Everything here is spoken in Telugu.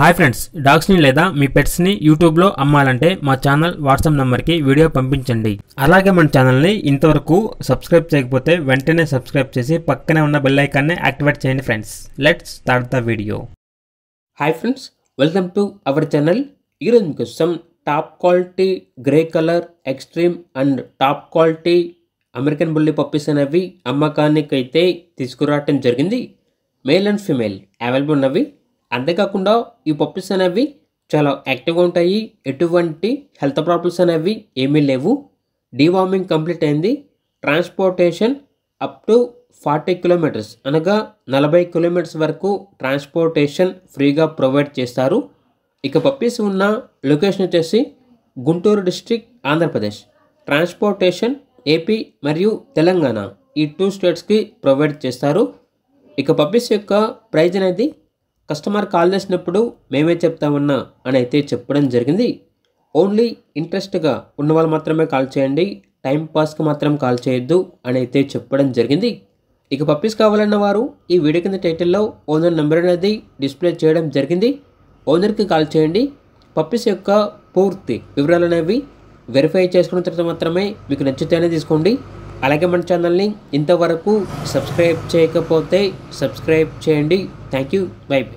హాయ్ ఫ్రెండ్స్, డాగ్స్ని లేదా మీ పెట్స్ని యూట్యూబ్లో అమ్మాలంటే మా ఛానల్ వాట్సాప్ నెంబర్కి వీడియో పంపించండి. అలాగే మన ఛానల్ని ఇంతవరకు సబ్స్క్రైబ్ చేయకపోతే వెంటనే సబ్స్క్రైబ్ చేసి పక్కనే ఉన్న బెల్ ఐకాన్ని యాక్టివేట్ చేయండి friends. Let's start the video. Hi friends, welcome to our channel. ఈరోజు మీకోసం top quality grey colour extreme and top quality American bully puppies అనేవి అమ్మకానికి అయితే తీసుకురావటం జరిగింది. మేల్ అండ్ ఫీమేల్ అవైలబుల్ ఉన్నవి. అంతేకాకుండా ఈ పప్పీస్ అనేవి చాలా యాక్టివ్గా ఉంటాయి. ఎటువంటి హెల్త్ ప్రాబ్లమ్స్ అనేవి ఏమీ లేవు. డీవార్మింగ్ కంప్లీట్ అయింది. ట్రాన్స్పోర్టేషన్ అప్ టు 40 కిలోమీటర్స్ అనగా 40 కిలోమీటర్స్ వరకు ట్రాన్స్పోర్టేషన్ ఫ్రీగా ప్రొవైడ్ చేస్తారు. ఇక పప్పీస్ ఉన్న లొకేషన్ వచ్చేసి Guntur district, Andhra Pradesh. Transportation AP మరియు తెలంగాణ ఈ 2 స్టేట్స్కి ప్రొవైడ్ చేస్తారు. ఇక పప్పీస్ యొక్క ప్రైజ్ అనేది కస్టమర్ కాల్ చేసినప్పుడు మేమే చెప్తామన్నా అని అయితే చెప్పడం జరిగింది. ఓన్లీ ఇంట్రెస్ట్గా ఉన్న వాళ్ళు మాత్రమే కాల్ చేయండి, టైం పాస్కి మాత్రం కాల్ చేయొద్దు అని అయితే చెప్పడం జరిగింది. ఇక పప్పీస్ కావాలన్న వారు ఈ వీడియో కింద టైటిల్లో ఓనర్ నెంబర్ అనేది డిస్ప్లే చేయడం జరిగింది. ఓనర్కి కాల్ చేయండి. పప్పీస్ యొక్క పూర్తి వివరాలు అనేవి వెరిఫై చేసుకున్న తర్వాత మాత్రమే మీకు నచ్చితేనే తీసుకోండి. అలాగే మన ఛానల్ని ఇంతవరకు సబ్స్క్రైబ్ చేయకపోతే సబ్స్క్రైబ్ చేయండి. Thank you. By by.